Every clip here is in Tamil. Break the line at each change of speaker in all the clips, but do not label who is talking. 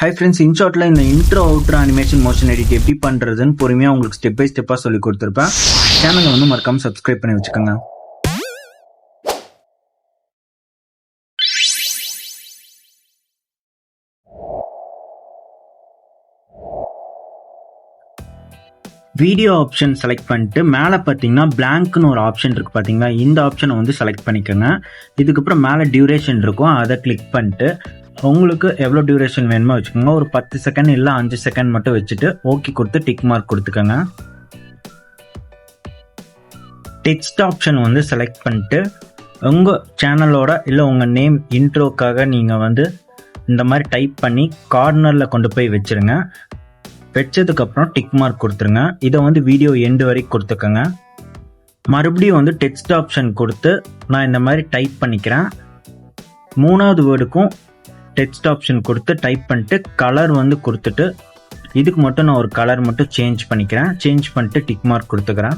ஹை ஃப்ரெண்ட்ஸ், இன்ஷார்ட்ல இந்த intro outro animation motion edit எப்படி பண்றதுன்னு பொறுமையா உங்களுக்கு ஸ்டெப் பை ஸ்டெப்பா சொல்லி கொடுத்துருப்பேன். சேனலை வந்து மறக்காம சப்ஸ்கிரைப் பண்ணி வச்சுக்கோங்க. வீடியோ ஆப்ஷன் செலக்ட் பண்ணிட்டு மேலே பார்த்தீங்கன்னா பிளாங்க்னு ஒரு ஆப்ஷன் இருக்குது பார்த்தீங்களா, இந்த ஆப்ஷனை வந்து செலக்ட் பண்ணிக்கோங்க. இதுக்கப்புறம் மேலே டியூரேஷன் இருக்கும், அதை கிளிக் பண்ணிட்டு உங்களுக்கு எவ்வளோ டியூரேஷன் வேணுமோ வச்சுக்கோங்க. ஒரு 10 செகண்ட் இல்லை 5 செகண்ட் மட்டும் வச்சுட்டு ஓகே கொடுத்து டிக் மார்க் கொடுத்துக்கோங்க. டெக்ஸ்ட் ஆப்ஷன் வந்து செலக்ட் பண்ணிட்டு உங்கள் சேனலோட இல்லை உங்கள் நேம் இன்ட்ரோக்காக நீங்கள் வந்து இந்த மாதிரி டைப் பண்ணி கார்னரில் கொண்டு போய் வச்சுருங்க. வச்சதுக்கப்புறம் டிக் மார்க் கொடுத்துருங்க. இதை வந்து வீடியோ எண்டு வரைக்கும் கொடுத்துக்கோங்க. மறுபடியும் வந்து டெக்ஸ்ட் ஆப்ஷன் கொடுத்து நான் இந்த மாதிரி டைப் பண்ணிக்கிறேன். 3வது வேர்டுக்கும் டெக்ஸ்ட் ஆப்ஷன் கொடுத்து டைப் பண்ணிட்டு கலர் வந்து கொடுத்துட்டு இதுக்கு மட்டும் நான் ஒரு கலர் மட்டும் சேஞ்ச் பண்ணிக்கிறேன். சேஞ்ச் பண்ணிட்டு டிக் மார்க் கொடுத்துக்கிறேன்.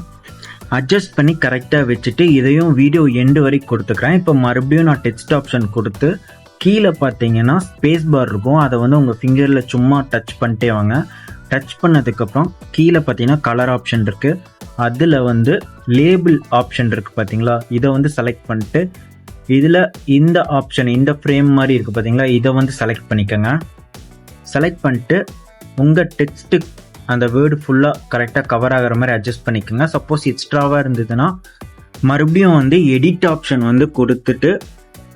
அட்ஜஸ்ட் பண்ணி கரெக்டாக வச்சுட்டு இதையும் வீடியோ எண்டு வரைக்கும் கொடுத்துக்கிறேன். இப்போ மறுபடியும் நான் டெக்ஸ்ட் ஆப்ஷன் கொடுத்து கீழே பார்த்தீங்கன்னா ஸ்பேஸ் பார் இருக்கும், அதை வந்து உங்கள் ஃபிங்கரில் சும்மா டச் பண்ணிட்டே வாங்க. டச் பண்ணதுக்கப்புறம் கீழே பார்த்தீங்கன்னா கலர் ஆப்ஷன் இருக்குது, அதில் வந்து லேபிள் ஆப்ஷன் இருக்குது பார்த்தீங்களா, இதை வந்து செலக்ட் பண்ணிட்டு இதில் இந்த ஆப்ஷன் இந்த ஃப்ரேம் மாதிரி இருக்குது பார்த்தீங்களா, இதை வந்து செலக்ட் பண்ணிக்கோங்க. செலக்ட் பண்ணிட்டு உங்கள் டெக்ஸ்ட்டு அந்த வேர்டு ஃபுல்லாக கரெக்டாக கவர் ஆகிற மாதிரி அட்ஜஸ்ட் பண்ணிக்கோங்க. சப்போஸ் எக்ஸ்ட்ராவாக இருந்ததுன்னா மறுபடியும் வந்து எடிட் ஆப்ஷன் வந்து கொடுத்துட்டு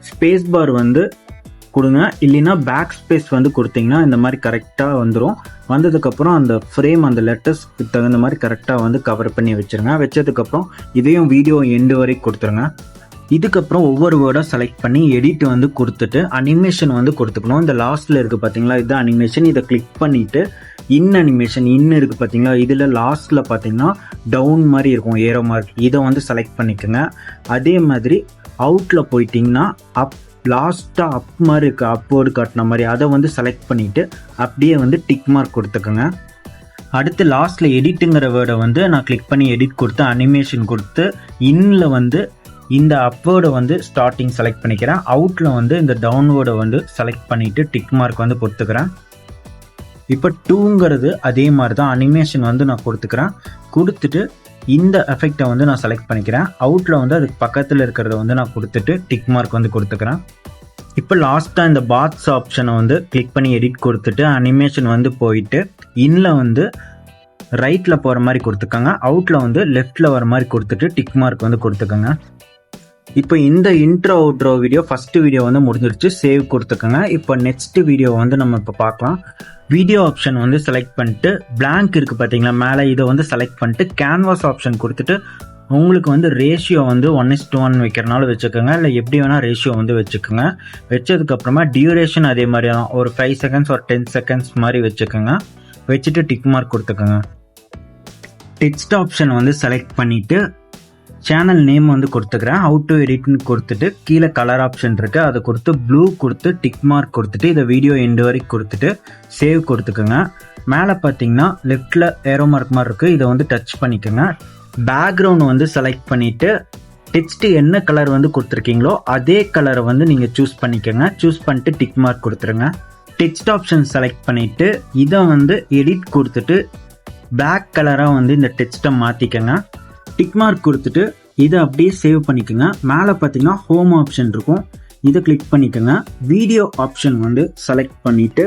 ஸ்பேஸ் பார் வந்து கொடுங்க. இல்லைன்னா பேக் ஸ்பேஸ் வந்து கொடுத்தீங்கன்னா இந்த மாதிரி கரெக்டாக வந்துடும். வந்ததுக்கப்புறம் அந்த ஃப்ரேம் அந்த லெட்டர்ஸ்க்கு தகுந்த மாதிரி கரெக்டாக வந்து கவர் பண்ணி வச்சுருங்க. வச்சதுக்கப்புறம் இதையும் வீடியோ எண்டு வரைக்கும் கொடுத்துருங்க. இதுக்கப்புறம் ஒவ்வொரு வேர்டாக செலக்ட் பண்ணி எடிட் வந்து கொடுத்துட்டு அனிமேஷன் வந்து கொடுத்துக்கணும். இந்த லாஸ்ட்டில் இருக்குது பார்த்தீங்களா, இதுதான் அனிமேஷன். இதை கிளிக் பண்ணிவிட்டு அனிமேஷன் இருக்குது பார்த்தீங்களா, இதில் லாஸ்ட்டில் பார்த்தீங்கன்னா டவுன் மாதிரி இருக்கும் ஏரோ மார்க், இதை வந்து செலக்ட் பண்ணிக்கோங்க. அதே மாதிரி அவுட்டில் போயிட்டிங்கன்னா அப் லாஸ்ட்டாக அப் மாதிரி இருக்குது, அப்வேர்டு காட்டின மாதிரி, அதை வந்து செலக்ட் பண்ணிவிட்டு அப்படியே வந்து டிக் மார்க் கொடுத்துக்கோங்க. அடுத்து லாஸ்ட்டில் எடிட்டுங்கிற வேர்டை வந்து நான் கிளிக் பண்ணி எடிட் கொடுத்து அனிமேஷன் கொடுத்து இன்னில் வந்து இந்த அப்வேர்டை வந்து ஸ்டார்டிங் செலக்ட் பண்ணிக்கிறேன். அவுட்டில் வந்து இந்த டவுன்வேர்டை வந்து செலக்ட் பண்ணிவிட்டு டிக் மார்க் வந்து கொடுத்துக்கிறேன். இப்போ 2ங்கிறது அதே மாதிரி தான், அனிமேஷன் வந்து நான் கொடுத்துக்கிறேன். கொடுத்துட்டு இந்த எஃபெக்டை வந்து நான் செலக்ட் பண்ணிக்கிறேன். அவுட்டில் வந்து அதுக்கு பக்கத்தில் இருக்கிறத வந்து நான் கொடுத்துட்டு டிக் மார்க் வந்து கொடுத்துக்கிறேன். இப்போ லாஸ்ட்டாக இந்த பாத்ஸ் ஆப்ஷனை வந்து கிளிக் பண்ணி எடிட் கொடுத்துட்டு அனிமேஷன் வந்து போயிட்டு இன்னில் வந்து ரைட்டில் போகிற மாதிரி கொடுத்துக்கோங்க. அவுட்டில் வந்து லெஃப்டில் வர மாதிரி கொடுத்துட்டு டிக் மார்க் வந்து கொடுத்துக்கோங்க. இப்போ இந்த intro outro video first video வந்து முடிஞ்சிருச்சு, சேவ் கொடுத்துக்கோங்க. இப்போ நெக்ஸ்ட் வீடியோ வந்து நம்ம இப்போ பார்க்கலாம். வீடியோ ஆப்ஷன் வந்து செலக்ட் பண்ணிட்டு பிளாங்க் இருக்குது பார்த்தீங்களா மேலே, இதை வந்து செலக்ட் பண்ணிட்டு கேன்வாஸ் ஆப்ஷன் கொடுத்துட்டு உங்களுக்கு வந்து ரேஷியோ வந்து 1:1 வைக்கிறனால வச்சுக்கோங்க, இல்லை எப்படி வேணால் ரேஷியோ வந்து வச்சுக்கோங்க. வச்சதுக்கப்புறமா டியூரேஷன் அதே மாதிரி தான், ஒரு 5 செகண்ட்ஸ் ஒரு 10 செகண்ட்ஸ் மாதிரி வச்சுக்கோங்க. வச்சுட்டு டிக் மார்க் கொடுத்துக்கோங்க. டெக்ஸ்ட் ஆப்ஷன் வந்து செலக்ட் பண்ணிவிட்டு சேனல் நேம் வந்து கொடுத்துக்கிறேன். ஹவு டு எடிட்னு கொடுத்துட்டு கீழே கலர் ஆப்ஷன் இருக்குது, அதை கொடுத்து ப்ளூ கொடுத்து டிக் மார்க் கொடுத்துட்டு இதை வீடியோ எண்டு வரைக்கும் கொடுத்துட்டு சேவ் கொடுத்துக்கோங்க. மேலே பார்த்தீங்கன்னா லெஃப்டில் ஏரோ மார்க் மாதிரி இருக்குது, இதை வந்து டச் பண்ணிக்கோங்க. பேக்ரவுண்ட் வந்து செலக்ட் பண்ணிவிட்டு டெக்ஸ்ட்டு என்ன கலர் வந்து கொடுத்துருக்கீங்களோ அதே கலரை வந்து நீங்கள் சூஸ் பண்ணிக்கோங்க. சூஸ் பண்ணிட்டு டிக் மார்க் கொடுத்துருங்க. டெக்ஸ்ட் ஆப்ஷன் செலக்ட் பண்ணிவிட்டு இதை வந்து எடிட் கொடுத்துட்டு பிளாக் கலராக வந்து இந்த டெக்ஸ்ட்டை மாற்றிக்கோங்க. டிக் மார்க் கொடுத்துட்டு இதை அப்படியே சேவ் பண்ணிக்கோங்க. மேலே பார்த்தீங்கன்னா ஹோம் ஆப்ஷன் இருக்கும், இதை கிளிக் பண்ணிக்கோங்க. வீடியோ ஆப்ஷன் வந்து செலக்ட் பண்ணிவிட்டு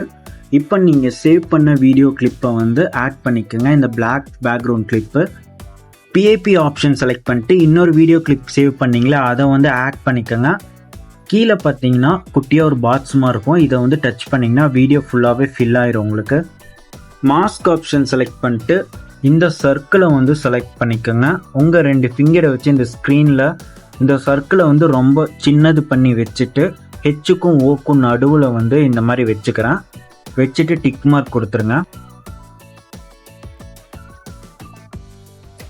இப்போ நீங்கள் சேவ் பண்ண வீடியோ கிளிப்பை வந்து ஆட் பண்ணிக்கோங்க. இந்த black background clip PIP option select பண்ணிட்டு இன்னொரு வீடியோ கிளிப் சேவ் பண்ணிங்களே அதை வந்து ஆட் பண்ணிக்கோங்க. கீழே பார்த்தீங்கன்னா குட்டியாக ஒரு பாக்ஸுமாக இருக்கும், இதை வந்து டச் பண்ணிங்கன்னா வீடியோ ஃபுல்லாகவே ஃபில் ஆயிரும் உங்களுக்கு. மாஸ்க் ஆப்ஷன் செலக்ட் பண்ணிட்டு இந்த சர்க்கிளை வந்து செலக்ட் பண்ணிக்கோங்க. உங்கள் 2 ஃபிங்கரை வச்சு இந்த ஸ்க்ரீனில் இந்த சர்க்கிளை வந்து ரொம்ப சின்னது பண்ணி வச்சுட்டு ஹெச்சுக்கும் ஓக்கும் நடுவில் வந்து இந்த மாதிரி வச்சுக்கிறேன். வச்சுட்டு டிக் மார்க் கொடுத்துருங்க.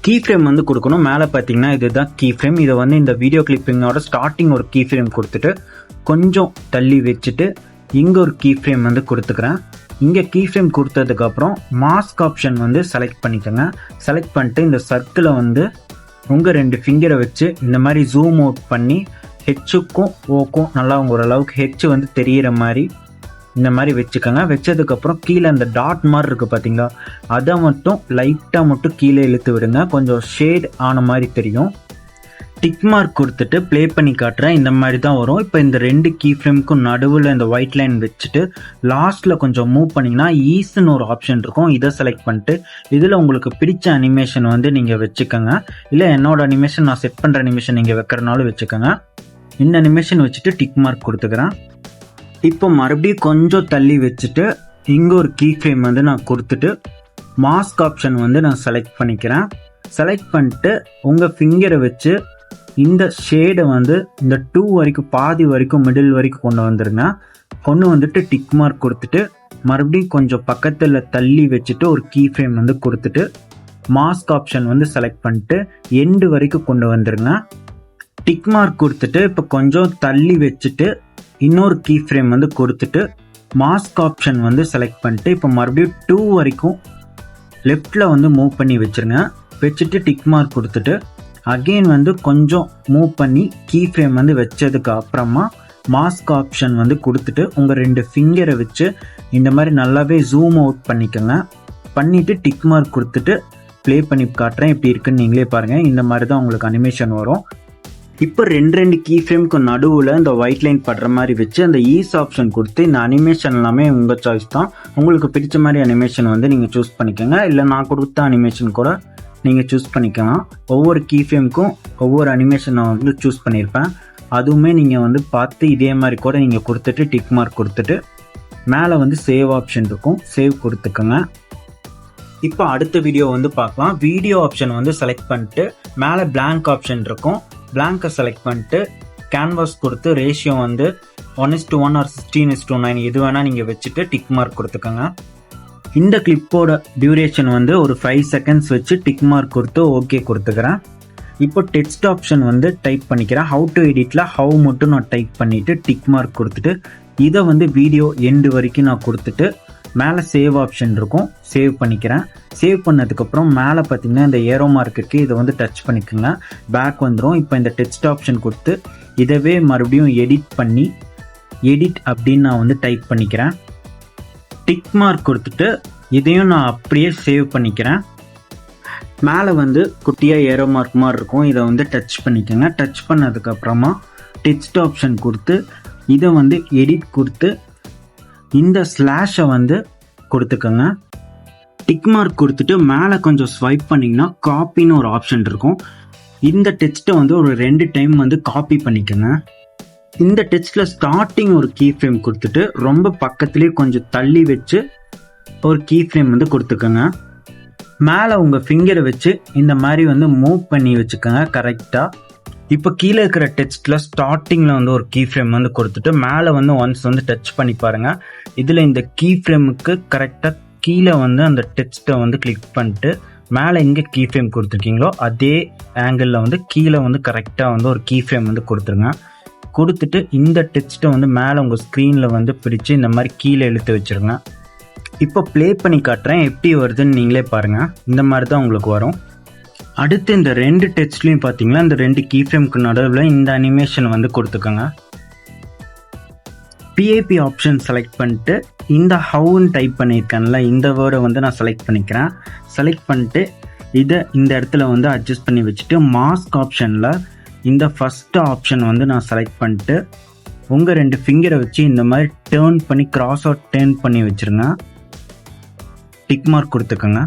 கீ ஃப்ரேம் வந்து கொடுக்கணும். மேலே பார்த்தீங்கன்னா இதுதான் கீ ஃப்ரேம். இதை வந்து இந்த வீடியோ கிளிப்பிங்கோட ஸ்டார்டிங் ஒரு கீ ஃப்ரேம் கொடுத்துட்டு கொஞ்சம் தள்ளி வச்சுட்டு இங்கே ஒரு கீ ஃப்ரேம் வந்து கொடுத்துக்கிறேன். இங்கே கீ ஃப்ரேம் கொடுத்ததுக்கப்புறம் மாஸ்க் ஆப்ஷன் வந்து செலக்ட் பண்ணிக்கோங்க. செலக்ட் பண்ணிட்டு இந்த சர்க்கிளை வந்து உங்கள் 2 ஃபிங்கரை வச்சு இந்த மாதிரி ஜூம் அவுட் பண்ணி ஹெச்சுக்கும் ஓக்கும் நல்லா ஓரளவுக்கு ஹெச் வந்து தெரிகிற மாதிரி இந்த மாதிரி வச்சுக்கோங்க. வச்சதுக்கப்புறம் கீழே அந்த டாட் மாதிரி இருக்குது பார்த்தீங்களா, அதை மட்டும் லைட்டாக மட்டும் கீழே இழுத்து விடுங்க. கொஞ்சம் ஷேட் ஆன மாதிரி தெரியும். டிக் மார்க் கொடுத்துட்டு ப்ளே பண்ணி காட்டுறேன். இந்த மாதிரி தான் வரும். இப்போ இந்த 2 கீ ஃப்ரேமுக்கும் நடுவில் இந்த ஒயிட் லைன் வச்சுட்டு லாஸ்ட்டில் கொஞ்சம் மூவ் பண்ணிங்கன்னா ஈஸ்ன்னு ஒரு ஆப்ஷன் இருக்கும். இதை செலக்ட் பண்ணிட்டு இதில் உங்களுக்கு பிடிச்ச அனிமேஷன் வந்து நீங்கள் வச்சுக்கோங்க. இல்லை என்னோட அனிமேஷன் நான் செட் பண்ணுற அனிமேஷன் நீங்கள் வைக்கிறனாலும் வச்சுக்கோங்க. இந்த அனிமேஷன் வச்சுட்டு டிக் மார்க் கொடுத்துக்கிறேன். இப்போ மறுபடியும் கொஞ்சம் தள்ளி வச்சுட்டு இங்கே ஒரு கீ ஃப்ரேம் வந்து நான் கொடுத்துட்டு மாஸ்க் ஆப்ஷன் வந்து நான் செலக்ட் பண்ணிக்கிறேன். செலக்ட் பண்ணிட்டு உங்கள் ஃபிங்கரை வச்சு இந்த ஷேடை வந்து இந்த 2 வரைக்கும் பாதி வரைக்கும் மிடில் வரைக்கும் கொண்டு வந்துருங்க. கொண்டு வந்துட்டு டிக் மார்க் கொடுத்துட்டு மறுபடியும் கொஞ்சம் பக்கத்தில் தள்ளி வச்சுட்டு ஒரு கீ ஃப்ரேம் வந்து கொடுத்துட்டு மாஸ்க் ஆப்ஷன் வந்து செலக்ட் பண்ணிட்டு எண்டு வரைக்கும் கொண்டு வந்துருங்க. டிக் மார்க் கொடுத்துட்டு இப்போ கொஞ்சம் தள்ளி வச்சுட்டு இன்னொரு கீ ஃப்ரேம் வந்து கொடுத்துட்டு மாஸ்க் ஆப்ஷன் வந்து செலக்ட் பண்ணிட்டு இப்போ மறுபடியும் 2 வரைக்கும் லெஃப்டில் வந்து மூவ் பண்ணி வச்சுருங்க. வச்சுட்டு டிக் மார்க் கொடுத்துட்டு அகெயின் வந்து கொஞ்சம் மூவ் பண்ணி கீ ஃப்ரேம் வந்து வச்சதுக்கு அப்புறமா மாஸ்க் ஆப்ஷன் வந்து கொடுத்துட்டு உங்கள் 2 ஃபிங்கரை வச்சு இந்த மாதிரி நல்லாவே ஜூம் அவுட் பண்ணிக்கோங்க. பண்ணிவிட்டு டிக் மார்க் கொடுத்துட்டு ப்ளே பண்ணி காட்டுறேன். எப்படி இருக்குன்னு நீங்களே பாருங்கள். இந்த மாதிரி தான் உங்களுக்கு அனிமேஷன் வரும். இப்போ 2 கீ ஃப்ரேமுக்கு நடுவில் இந்த ஒயிட் லைன் படுற மாதிரி வச்சு அந்த ஈஸ் ஆப்ஷன் கொடுத்து இந்த அனிமேஷன் எல்லாமே உங்கள் சாய்ஸ் தான். உங்களுக்கு பிடிச்ச மாதிரி அனிமேஷன் வந்து நீங்கள் சூஸ் பண்ணிக்கோங்க. இல்லை நான் கொடுத்த அனிமேஷன் கூட நீங்கள் சூஸ் பண்ணிக்கலாம். ஒவ்வொரு கீ ஃப்ரேமுக்கும் ஒவ்வொரு அனிமேஷன் நான் வந்து சூஸ் பண்ணியிருப்பேன். அதுவுமே நீங்கள் வந்து பார்த்து இதே மாதிரி கூட நீங்கள் கொடுத்துட்டு டிக் மார்க் கொடுத்துட்டு மேலே வந்து சேவ் ஆப்ஷன் இருக்கும், சேவ் கொடுத்துக்கோங்க. இப்போ அடுத்த வீடியோ வந்து பார்க்கலாம். வீடியோ ஆப்ஷன் வந்து செலக்ட் பண்ணிட்டு மேலே பிளாங்க் ஆப்ஷன் இருக்கும். பிளாங்கை செலக்ட் பண்ணிட்டு கேன்வாஸ் கொடுத்து ரேஷியோ வந்து 1:1 ஆர் 16:9 எது வேணால் நீங்கள் வச்சுட்டு டிக் மார்க் கொடுத்துக்கோங்க. இந்த கிளிப்போட டியூரேஷன் வந்து ஒரு 5 செகண்ட்ஸ் வச்சு டிக் மார்க் கொடுத்து ஓகே கொடுத்துக்கிறேன். இப்போ டெக்ஸ்ட் ஆப்ஷன் வந்து டைப் பண்ணிக்கிறேன். ஹவு டு எடிட்டில் ஹவு மட்டும் நான் டைப் பண்ணிவிட்டு டிக் மார்க் கொடுத்துட்டு இதை வந்து வீடியோ எண்டு வரைக்கும் நான் கொடுத்துட்டு மேலே சேவ் ஆப்ஷன் இருக்கும், சேவ் பண்ணிக்கிறேன். சேவ் பண்ணதுக்கப்புறம் மேலே பார்த்தீங்கன்னா இந்த ஏரோ மார்க் இருக்குது, இதை வந்து டச் பண்ணிக்கோங்க. பேக் வந்துடும். இப்போ இந்த டெக்ஸ்ட் ஆப்ஷன் கொடுத்து இதவே மறுபடியும் எடிட் பண்ணி எடிட் அப்படின்னு நான் வந்து டைப் பண்ணிக்கிறேன். டிக் மார்க் கொடுத்துட்டு இதையும் நான் அப்படியே சேவ் பண்ணிக்கிறேன். மேலே வந்து குட்டியாக ஏரோ மார்க் மாதிரி இருக்கும், இதை வந்து டச் பண்ணிக்கோங்க. டச் பண்ணதுக்கப்புறமா டெக்ஸ்ட் ஆப்ஷன் கொடுத்து இதை வந்து எடிட் கொடுத்து இந்த ஸ்லாஷை வந்து கொடுத்துக்கோங்க. டிக் மார்க் கொடுத்துட்டு மேலே கொஞ்சம் ஸ்வைப் பண்ணிங்கன்னா காப்பின்னு ஒரு ஆப்ஷன் இருக்கும். இந்த டெக்ஸ்ட்டை வந்து ஒரு 2 டைம் வந்து காப்பி பண்ணிக்கோங்க. இந்த டெக்ஸ்ட்டில் ஸ்டார்டிங் ஒரு கீ ஃப்ரேம் கொடுத்துட்டு ரொம்ப பக்கத்துலேயே கொஞ்சம் தள்ளி வச்சு ஒரு கீ ஃப்ரேம் வந்து கொடுத்துக்கோங்க. மேலே உங்கள் ஃபிங்கரை வச்சு இந்த மாதிரி வந்து மூவ் பண்ணி வச்சுக்கோங்க கரெக்டாக. இப்போ கீழே இருக்கிற டெக்ஸ்ட்டில் ஸ்டார்டிங்கில் வந்து ஒரு கீ ஃப்ரேம் வந்து கொடுத்துட்டு மேலே வந்து ஒன்ஸ் வந்து டச் பண்ணி பாருங்கள். இதில் இந்த கீ ஃப்ரேமுக்கு கரெக்டாக கீழே வந்து அந்த டெக்ஸ்ட்டை வந்து கிளிக் பண்ணிட்டு மேலே எங்கே கீ ஃப்ரேம் கொடுத்துருக்கீங்களோ அதே ஆங்கிளில் வந்து கீழே வந்து கரெக்டாக வந்து ஒரு கீ ஃப்ரேம் வந்து கொடுத்துருங்க. கொடுத்துட்டு இந்த டெக்ஸ்ட்டை வந்து மேலே உங்கள் ஸ்க்ரீனில் வந்து பிரித்து இந்த மாதிரி கீழே இழுத்து வச்சுருங்க. இப்போ ப்ளே பண்ணி காட்டுறேன் எப்படி வருதுன்னு நீங்களே பாருங்கள். இந்த மாதிரி தான் உங்களுக்கு வரும். அடுத்து இந்த 2 டெக்ஸ்ட்லையும் பார்த்தீங்கன்னா இந்த 2 கீ ஃப்ரேமுக்கு நடுவில் இந்த அனிமேஷன் வந்து கொடுத்துக்கோங்க. பிஏபி ஆப்ஷன் செலக்ட் பண்ணிட்டு இந்த ஹவுன்னு டைப் பண்ணியிருக்கேன்ல இந்த வேர்டை வந்து நான் செலக்ட் பண்ணிக்கிறேன். செலக்ட் பண்ணிட்டு இதை இந்த இடத்துல வந்து அட்ஜஸ்ட் பண்ணி வச்சுட்டு மாஸ்க் ஆப்ஷனில் இந்த ஃபஸ்ட்டு ஆப்ஷன் வந்து நான் செலக்ட் பண்ணிட்டு உங்கள் 2 ஃபிங்கரை வச்சு இந்த மாதிரி டேர்ன் பண்ணி கிராஸ் அவுட் டேர்ன் பண்ணி வச்சுருங்க. டிக் மார்க் கொடுத்துக்கோங்க.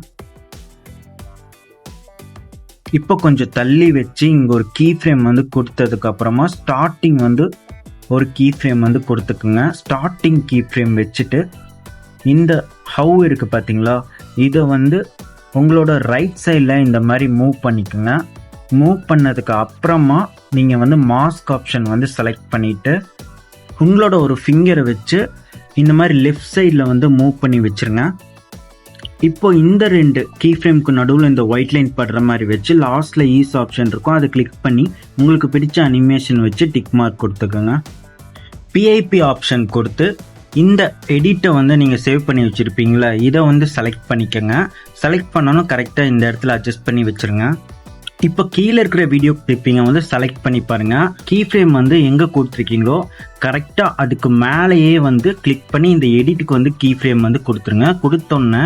இப்போ கொஞ்சம் தள்ளி வச்சு இங்கே ஒரு கீ ஃப்ரேம் வந்து கொடுத்ததுக்கப்புறமா ஸ்டார்டிங் வந்து ஒரு கீ ஃப்ரேம் வந்து கொடுத்துக்குங்க. ஸ்டார்டிங் கீ ஃப்ரேம் வச்சுட்டு இந்த ஹவு இருக்குது பார்த்தீங்களா, இதை வந்து உங்களோட ரைட் சைடில் இந்த மாதிரி மூவ் பண்ணிக்கோங்க. மூவ் பண்ணதுக்கு அப்புறமா நீங்கள் வந்து மாஸ்க் ஆப்ஷன் வந்து செலக்ட் பண்ணிவிட்டு உங்களோட ஒரு ஃபிங்கரை வச்சு இந்த மாதிரி லெஃப்ட் சைடில் வந்து மூவ் பண்ணி வச்சுருங்க. இப்போ இந்த 2 கீ ஃப்ரேமுக்கு நடுவில் இந்த ஒயிட் லைன் படுற மாதிரி வச்சு லாஸ்ட்டில் ஈஸ் ஆப்ஷன் இருக்கும், அதை கிளிக் பண்ணி உங்களுக்கு பிடிச்ச அனிமேஷன் வச்சு டிக் மார்க் கொடுத்துக்கோங்க. பிஐபி ஆப்ஷன் கொடுத்து இந்த எடிட்டை வந்து நீங்கள் சேவ் பண்ணி வச்சுருப்பீங்களா, இதை வந்து செலக்ட் பண்ணிக்கோங்க. செலக்ட் பண்ணாலும் கரெக்டாக இந்த இடத்துல அட்ஜஸ்ட் பண்ணி வச்சுருங்க. இப்போ கீழே இருக்கிற வீடியோ கிளிப்பிங்கை வந்து செலக்ட் பண்ணி பாருங்க. கீ ஃப்ரேம் வந்து எங்கே கொடுத்துருக்கீங்களோ கரெக்டாக அதுக்கு மேலேயே வந்து கிளிக் பண்ணி இந்த எடிட்டுக்கு வந்து கீ ஃப்ரேம் வந்து கொடுத்துருங்க. கொடுத்தோன்னே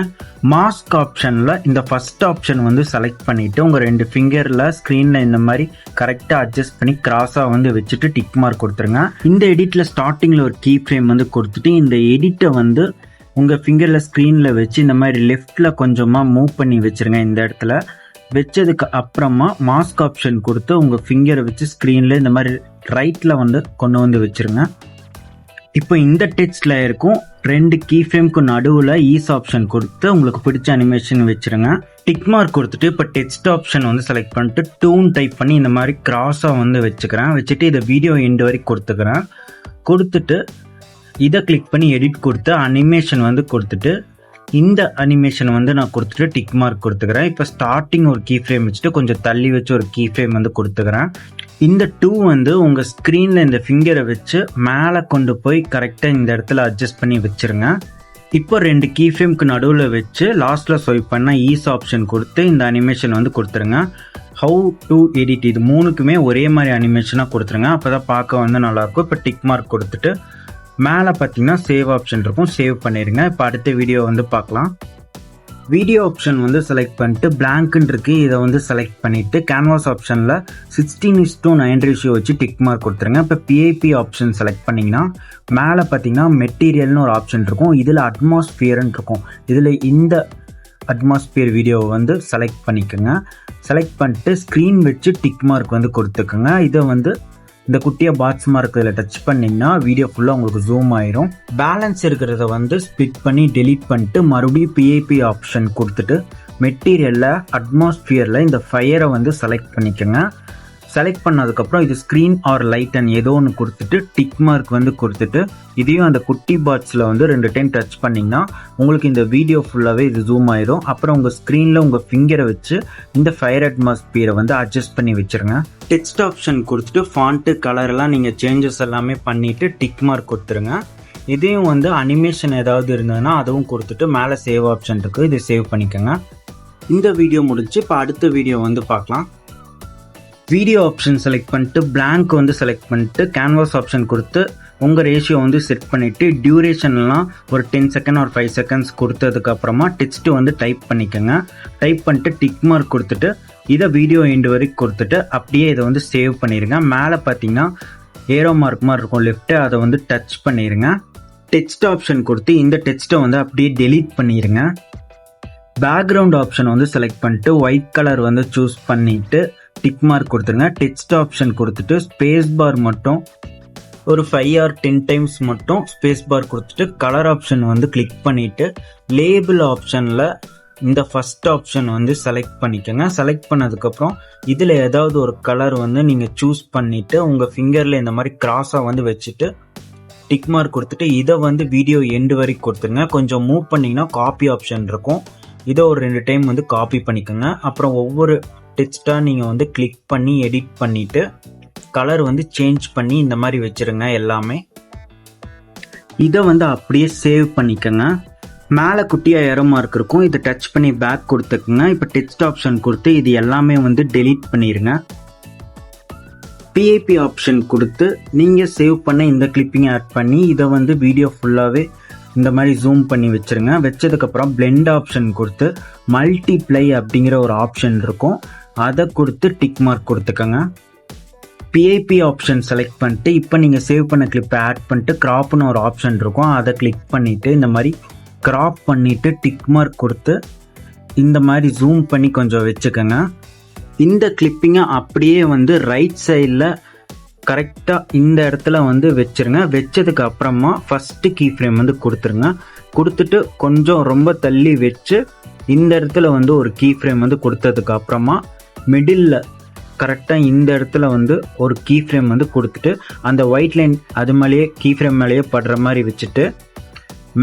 மாஸ்க் ஆப்ஷனில் இந்த ஃபர்ஸ்ட் ஆப்ஷன் வந்து செலக்ட் பண்ணிவிட்டு உங்கள் 2 ஃபிங்கரில் ஸ்க்ரீனில் இந்த மாதிரி கரெக்டாக அட்ஜஸ்ட் பண்ணி கிராஸாக வந்து வச்சுட்டு டிக் மார்க் கொடுத்துருங்க. இந்த எடிட்டில் ஸ்டார்டிங்கில் ஒரு கீ ஃப்ரேம் வந்து கொடுத்துட்டு இந்த எடிட்டை வந்து உங்கள் ஃபிங்கரில் ஸ்க்ரீனில் வச்சு இந்த மாதிரி லெஃப்டில் கொஞ்சமாக மூவ் பண்ணி வச்சுருங்க. இந்த இடத்துல வச்சதுக்கு அப்புறமா மாஸ்க் ஆப்ஷன் கொடுத்து உங்கள் ஃபிங்கரை வச்சு ஸ்க்ரீனில் இந்த மாதிரி ரைட்டில் வந்து கொண்டு வந்து வச்சுருங்க. இப்போ இந்த டெக்ஸ்ட் லேயருக்கும் 2 கீ ஃப்ரேம்க்கு நடுவில் ஈஸ் ஆப்ஷன் கொடுத்து உங்களுக்கு பிடிச்ச அனிமேஷன் வச்சுருங்க. டிக் மார்க் கொடுத்துட்டு இப்போ டெக்ஸ்ட் ஆப்ஷன் வந்து செலக்ட் பண்ணிட்டு டூன் டைப் பண்ணி இந்த மாதிரி கிராஸாக வந்து வச்சுக்கிறேன். வச்சுட்டு இதை வீடியோ எண்டு வரைக்கும் கொடுத்துக்கிறேன். கொடுத்துட்டு இதை கிளிக் பண்ணி எடிட் கொடுத்து அனிமேஷன் வந்து கொடுத்துட்டு இந்த அனிமேஷன் வந்து நான் கொடுத்துட்டு டிக் மார்க் கொடுத்துக்கிறேன். இப்போ ஸ்டார்டிங் ஒரு கீ ஃப்ரேம் வச்சுட்டு கொஞ்சம் தள்ளி வச்சு ஒரு கீ ஃப்ரேம் வந்து கொடுத்துக்கிறேன். இந்த 2 வந்து உங்கள் ஸ்க்ரீனில் இந்த ஃபிங்கரை வச்சு மேலே கொண்டு போய் கரெக்டாக இந்த இடத்துல அட்ஜஸ்ட் பண்ணி வச்சுருங்க. இப்போ 2 கீ ஃப்ரேம்க்கு நடுவில் வச்சு லாஸ்ட்டில் ஸ்வைப் பண்ணால் ஈஸ் ஆப்ஷன் கொடுத்து இந்த அனிமேஷன் வந்து கொடுத்துருங்க. ஹவு டு எடிட் இது 3க்குமே ஒரே மாதிரி அனிமேஷனாக கொடுத்துருங்க. அப்போ தான் பார்க்க வந்து நல்லாயிருக்கும். இப்போ டிக் மார்க் கொடுத்துட்டு மேலே பார்த்தீங்கன்னா சேவ் ஆப்ஷன் இருக்கும், சேவ் பண்ணிடுங்க. இப்போ அடுத்த வீடியோ வந்து பார்க்கலாம். வீடியோ ஆப்ஷன் வந்து செலக்ட் பண்ணிட்டு பிளாங்க்னு இருக்குது, இதை வந்து செலக்ட் பண்ணிவிட்டு கேன்வாஸ் ஆப்ஷனில் 16:9 ரேஷியோ வச்சு டிக் மார்க் கொடுத்துருங்க. இப்போ பிஐபி ஆப்ஷன் செலக்ட் பண்ணிங்கன்னா மேலே பார்த்தீங்கன்னா மெட்டீரியல்னு ஒரு ஆப்ஷன் இருக்கும், இதில் அட்மாஸ்பியர்னு இருக்கும். இதில் இந்த அட்மாஸ்பியர் வீடியோவை வந்து செலக்ட் பண்ணிக்கோங்க. செலக்ட் பண்ணிட்டு ஸ்க்ரீன் வச்சு டிக் மார்க் வந்து கொடுத்துக்கோங்க. இதை வந்து இந்த குட்டியாக பாட்ஸ் மார்க் இதில் டச் பண்ணிங்கன்னா வீடியோ ஃபுல்லாக உங்களுக்கு ஜூம் ஆயிரும். பேலன்ஸ் இருக்கிறத வந்து ஸ்பிட் பண்ணி டெலீட் பண்ணிட்டு மறுபடியும் பிஐபி ஆப்ஷன் கொடுத்துட்டு மெட்டீரியலில் அட்மாஸ்பியரில் இந்த ஃபயரை வந்து செலக்ட் பண்ணிக்கோங்க. செலக்ட் பண்ணதுக்கப்புறம் இது ஸ்க்ரீன் ஆர் லைட் அண்ட் ஏதோ ஒன்று கொடுத்துட்டு டிக் மார்க் வந்து கொடுத்துட்டு இதையும் அந்த குட்டி பாட்ஸில் வந்து 2 டைம் டச் பண்ணிங்கன்னா உங்களுக்கு இந்த வீடியோ ஃபுல்லாகவே இது ஜூம் ஆயிடும். அப்புறம் உங்கள் ஸ்க்ரீனில் உங்கள் ஃபிங்கரை வச்சு இந்த ஃபயர் அட்மாஸ்பியரை வந்து அட்ஜஸ்ட் பண்ணி வச்சுருங்க. டெக்ஸ்ட் ஆப்ஷன் கொடுத்துட்டு ஃபாண்ட்டு கலரெல்லாம் நீங்கள் சேஞ்சஸ் எல்லாமே பண்ணிவிட்டு டிக் மார்க் கொடுத்துருங்க. இதையும் வந்து அனிமேஷன் ஏதாவது இருந்ததுன்னா அதுவும் கொடுத்துட்டு மேலே சேவ் ஆப்ஷன் இருக்குது, இதை சேவ் பண்ணிக்கோங்க. இந்த வீடியோ முடிஞ்சு இப்போ அடுத்த வீடியோ வந்து பார்க்கலாம். வீடியோ ஆப்ஷன் செலக்ட் பண்ணிட்டு பிளாங்க் வந்து செலக்ட் பண்ணிட்டு கேன்வாஸ் ஆப்ஷன் கொடுத்து உங்கள் ரேஷியோ வந்து செட் பண்ணிவிட்டு டியூரேஷன்லாம் ஒரு 10 செகண்ட் ஒரு 5 செகண்ட்ஸ் கொடுத்ததுக்கப்புறமா டெக்ஸ்ட்டு வந்து டைப் பண்ணிக்கோங்க. டைப் பண்ணிட்டு டிக் மார்க் கொடுத்துட்டு இதை வீடியோ எண்டு வரைக்கும் கொடுத்துட்டு அப்படியே இதை வந்து சேவ் பண்ணிடுங்க. மேலே பார்த்தீங்கன்னா ஏரோ மார்க் மாதிரி இருக்கும் லெஃப்ட்டு, அதை வந்து டச் பண்ணிடுங்க. டெக்ஸ்ட் ஆப்ஷன் கொடுத்து இந்த டெக்ஸ்ட்டை வந்து அப்படியே டெலீட் பண்ணிடுங்க. பேக்ரவுண்ட் ஆப்ஷன் வந்து செலக்ட் பண்ணிட்டு ஒயிட் கலர் வந்து சூஸ் பண்ணிவிட்டு டிக் மார்க் கொடுத்துருங்க. டெக்ஸ்ட் ஆப்ஷன் கொடுத்துட்டு ஸ்பேஸ் பார் மட்டும் ஒரு 5 or 10 டைம்ஸ் மட்டும் ஸ்பேஸ் பார் கொடுத்துட்டு கலர் ஆப்ஷன் வந்து கிளிக் பண்ணிவிட்டு லேபிள் ஆப்ஷனில் இந்த ஃபஸ்ட் ஆப்ஷன் வந்து செலக்ட் பண்ணிக்கோங்க. செலக்ட் பண்ணதுக்கப்புறம் இதில் ஏதாவது ஒரு கலர் வந்து நீங்கள் சூஸ் பண்ணிவிட்டு உங்கள் ஃபிங்கரில் இந்த மாதிரி கிராஸாக வந்து வச்சுட்டு டிக் மார்க் கொடுத்துட்டு இதை வந்து வீடியோ எண்டு வரைக்கும் கொடுத்துருங்க. கொஞ்சம் மூவ் பண்ணிங்கன்னா காப்பி ஆப்ஷன் இருக்கும், இதை ஒரு 2 டைம் வந்து காப்பி பண்ணிக்கோங்க. அப்புறம் ஒவ்வொரு டெக்ஸ்ட்டாக நீங்கள் வந்து கிளிக் பண்ணி எடிட் பண்ணிவிட்டு கலர் வந்து சேஞ்ச் பண்ணி இந்த மாதிரி வச்சுருங்க எல்லாமே. இதை வந்து அப்படியே சேவ் பண்ணிக்கோங்க. மேலே குட்டியாக ஏரோ மார்க் இருக்கும், இதை டச் பண்ணி பேக் கொடுத்துக்குங்க. இப்போ டெக்ஸ்ட் ஆப்ஷன் கொடுத்து இது எல்லாமே வந்து டெலீட் பண்ணிடுங்க. பிஐபி ஆப்ஷன் கொடுத்து நீங்கள் சேவ் பண்ண இந்த கிளிப்பிங்கை ஆட் பண்ணி இதை வந்து வீடியோ ஃபுல்லாகவே இந்த மாதிரி ஜூம் பண்ணி வச்சுருங்க. வச்சதுக்கப்புறம் பிளெண்ட் ஆப்ஷன் கொடுத்து மல்டிப்ளை அப்படிங்கிற ஒரு ஆப்ஷன் இருக்கும், அதை கொடுத்து டிக் மார்க் கொடுத்துக்கோங்க. பிஐபி ஆப்ஷன் செலக்ட் பண்ணிட்டு இப்போ நீங்கள் சேவ் பண்ண கிளிப்பை ஆட் பண்ணிட்டு க்ராப்னு ஒரு ஆப்ஷன் இருக்கும், அதை கிளிக் பண்ணிவிட்டு இந்த மாதிரி க்ராப் பண்ணிவிட்டு டிக் மார்க் கொடுத்து இந்த மாதிரி ஜூம் பண்ணி கொஞ்சம் வச்சுக்கோங்க. இந்த கிளிப்பிங்கை அப்படியே வந்து ரைட் சைடில் கரெக்டாக இந்த இடத்துல வந்து வச்சுருங்க. வச்சதுக்கு அப்புறமா ஃபஸ்ட்டு கீ ஃப்ரேம் வந்து கொடுத்துருங்க. கொடுத்துட்டு கொஞ்சம் ரொம்ப தள்ளி வச்சு இந்த இடத்துல வந்து ஒரு கீ ஃப்ரேம் வந்து கொடுத்ததுக்கு அப்புறமா மிடில் கரெக்டாக இந்த இடத்துல வந்து ஒரு கீ ஃப்ரேம் வந்து கொடுத்துட்டு அந்த ஒயிட் லைன் அது மேலேயே கீ ஃப்ரேம் மேலேயே படுற மாதிரி வச்சுட்டு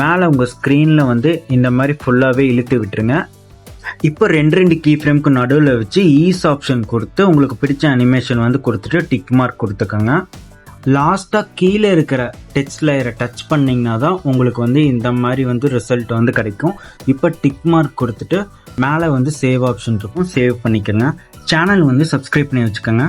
மேலே உங்கள் ஸ்க்ரீனில் வந்து இந்த மாதிரி ஃபுல்லாகவே இழுத்து விட்டுருங்க. இப்போ 2 கீ ஃப்ரேம்க்கு நடுவில் வச்சு ஈஸ் ஆப்ஷன் கொடுத்து உங்களுக்கு பிடிச்ச அனிமேஷன் வந்து கொடுத்துட்டு டிக் மார்க் கொடுத்துக்கோங்க. லாஸ்ட்டாக கீழே இருக்கிற டெக்ஸ்ட் லேயரை டச் பண்ணிங்கன்னா தான் உங்களுக்கு வந்து இந்த மாதிரி வந்து ரிசல்ட் வந்து கிடைக்கும். இப்போ டிக் மார்க் கொடுத்துட்டு மேலே வந்து சேவ் ஆப்ஷன் இருக்கும், சேவ் பண்ணிக்கோங்க. சேனல் வந்து சப்ஸ்கிரைப் பண்ணி வச்சுக்கோங்க.